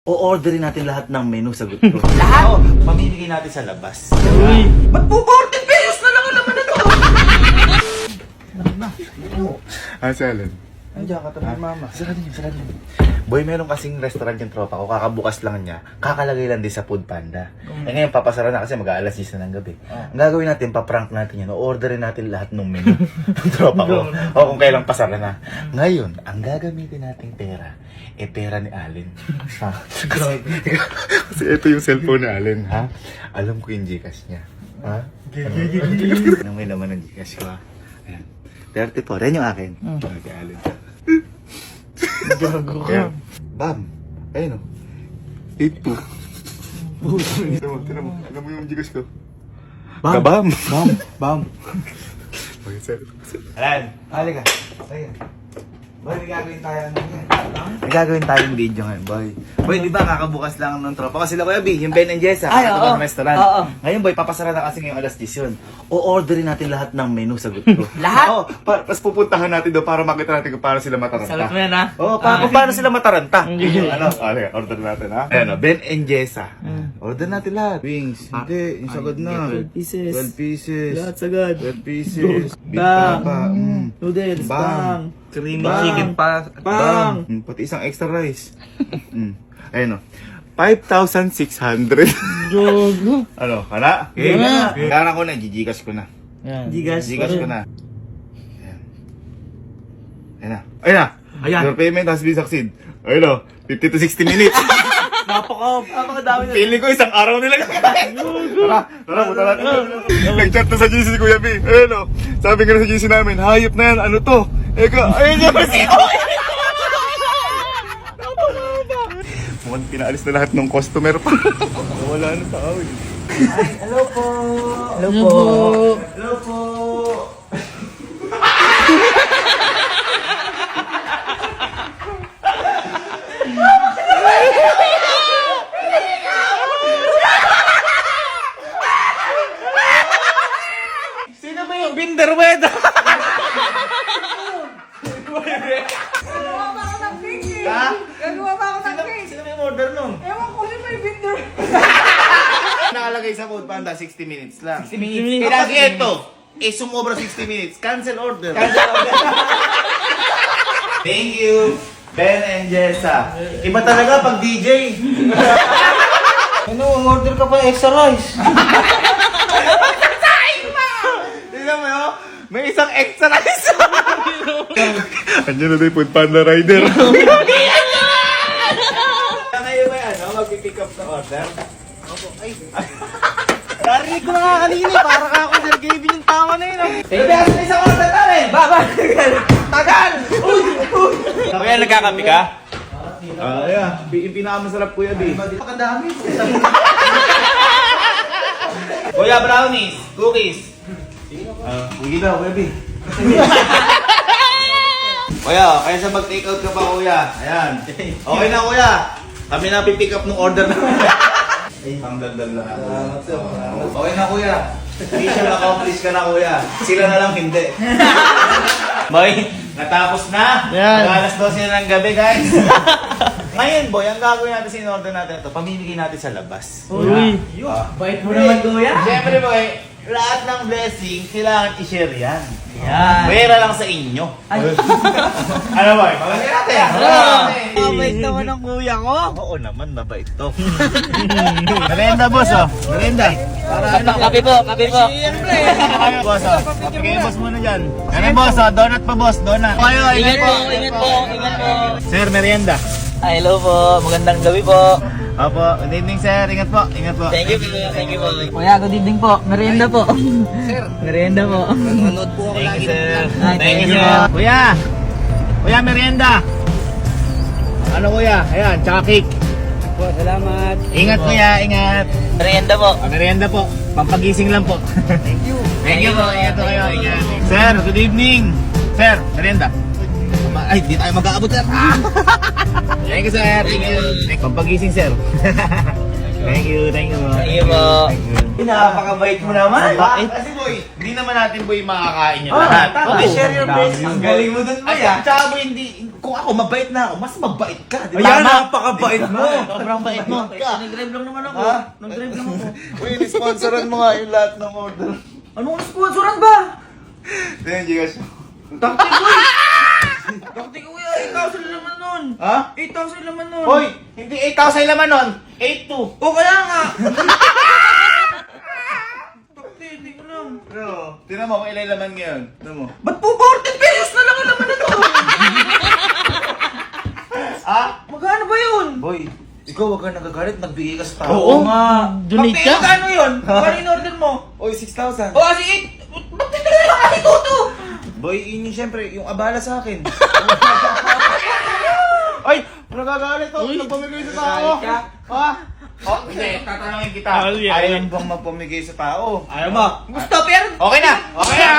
O-orderin natin lahat ng menu, sagot ko. Lahat? Oo, pamimigay natin sa labas. Uy! Ba't po 14 pesos na lang ang naman ito? Si Alan. Andiyan ka tabi, mama. Sarado niyo. Boy, meron kasing restaurant yung tropa ko. Kakabukas lang niya. Kakalagay lang din sa Food Panda. Eh ngayon, papasara na kasi mag-aalas 10 na ng gabi. Ang gagawin natin, paprank natin yun. O-orderin natin lahat ng menu ng tropa ko. O kung kailang pasara na. Ngayon, ang gagamitin nating pera, pera ni Allen. Ha? Kasi ito yung cellphone ni Allen, ha? Alam ko yung Gcash niya. Ha? Anong may naman ng Gcash ko, ha? Ayan. 30 po. Ren yung akin. Kay Allen. Gago ka. Ayan. Bam! Ayun o. 8-2. Tinan mo. Alam mo yung Gcash ko? Bam! Kabam! Bam! Okay, sir. Alan, halika. Ayan. Boy, may gagawin tayo ngayon. May gagawin tayong video ngayon, boy. Boy, di ba kakabukas lang ng tropa? Kasi sila Kuya B, yung Ben and Jessa. Ay, ito oo. ng restaurant. Oo. Ngayon, boy, papasara na kasi ngayong alas 10 yun. O-orderin natin lahat ng menu, sagot ko. Lahat? Oo. Tapos pupuntahan natin doon para makita natin kung paano sila mataranta. Sarap mo yan, ha? Oo, kung paano sila mataranta. Hindi. Ano? Okay, order natin, ha? Ayan o, Ben and Jessa. Order natin lahat. Wings. Hindi, yung sagad na. 12 pieces. 12 pieces. Lahat sagad. 12 pieces. Bang. Bintapa. Noodles, Bang. bang. Creamy Bang. chicken pa. Bang. Pati isang extra rice. Ayun o. 5,600. Gago. Ano? Hala? Okay. Yeah. Kailangan ko na. Gigigas ko na. Yan. Gigas ko na. Ayan. Ayan na. Ayan na. Ayan. Your payment has been succeed. Ayun o. 50 to 60 minutes. Napakadami na. Feeling ko isang araw nila kakain. Tara, punta natin. Nag-chat na sa GC si Kuya B. Ayun o. Sabi nga na sa GC namin, hayop na yan. Ano to? Eka, ayun nga ba si mukhang pinaalis na lahat ng customer pa. Wala na sa awin. Hello po. Hello po. Sino ba yung Binderweda? Ha? Gagawa ba ako ng cake? Sino may order nun? Ewan ko rin may binder. Nakalagay sa Food Panda, 60 minutes lang. 60 minutes. Kaya ito, sumobra 60 minutes. Cancel order. Thank you, Ben and Jessa. Iba talaga pag DJ. Ano, order ka pa extra rice. Tignan mo yun, may isang extra rice. Andiyan na daw yung Food Panda Rider. Ngayon ba ano, mag-pick up sa order? Narinig ko na nga kanina, para ka ako Sir Gavin yung tama na yun. Sabi ako sa isang order namin. Tagal! Kaya nagkakapi ka? Yeah. Yung pinakamasarap Kuya B. Pakadami. Kuya brownies, cookies. Sige daw, Kuya B. Kuya, kaya sa mag-take out ka pa, Kuya. Ayan. Okay na, Kuya. Kami na pipick up ng order na. Ang daldal na ako. Okay na, Kuya. Mission accomplished ka na, Kuya. Sila na lang hindi. Boy, natapos na. Yan. Mag-alas 12 na ng gabi, guys. Ngayon, boy, ang gagawin natin sa in-order natin ito, pamimigay natin sa labas. Uy. Bait mo naman, kuya. Siyempre, boy, lahat ng blessing, kailangan i-share yan. Yan. Pera lang sa inyo. Ano, boy? Pamigay natin. Mabait naman ang kuya ko. Oo naman, mabait to. Merienda, boss, oh. Merienda. Para ano? Kape po, kape po. Ano, boss, oh. Papigay boss muna dyan. Ano, boss, oh. Donut pa, boss. Donut. Kayo, Ingat po, ingat po, ingat po. Sir, merienda. Hello po, magandang gabi po. Opo, good evening, sir. Ingat po, ingat po. Thank you po. Kuya, good evening po. Merienda po. Sir. Merienda po. Manood po ako Thank you, lagi. sir. Ay, Thank you, thank sir. you. Kuya! Kuya, merienda! Ano, kuya? Ayan, tsaka cake. Po, salamat. Ingat, kuya, ingat. Merienda po. Merienda po. Pampagising lang po. Thank you. Thank you po. Ingat po kayo. Ingat. Sir, good evening. Sir, merienda. Ay, di tayo mag-aabot, sir. Thank you, sir. Thank you. Pampagising, sir. Thank you, thank you. Thank you po. Napakabait mo naman. Bakit? Kasi boy, hindi naman natin boy makakain yun lahat. Okay, share your blessing. Ang galing mo dun, boy, ah. Tsaka boy, hindi kung ako mabait na ako, mas mabait ka. Di ba? Ayan, Tama. napakabait mo. Sobrang bait mo. Ka. Nag-drive lang naman ako. Ha? Nag-drive lang ako. Uy, sponsoran mo nga yung lahat ng order. Anong sponsoran ba? Tingnan, Gcash mo. Takti ko eh. Takti ko eh. 8,000 laman nun. Ha? 8,000 laman nun. Hoy, hindi 8,000 laman nun. 8,200. O kaya nga. Takti, hindi ko lang. Pero, tinan mo kung ilan laman ngayon. Tinan mo. Ba't po 40 pesos na lang ang laman na to? Ha? Magkano ba yun? Boy, ikaw wag ka nagagalit, nagbigay ka sa tao. Oo nga. Donate Takti, ka. magkano yun? Magkano in order mo? Oy, 6,000. O kasi 8. Ba't tinigil lang kasi to? Boy, yun yung syempre, yung abala sa akin. Ay, nagagalit ako, nagpamigay sa tao. Ha? Oh, hindi, tatanungin kita. Ayaw bang magpamigay sa tao? Ayaw mo. Gusto, pero... Okay na! Okay na!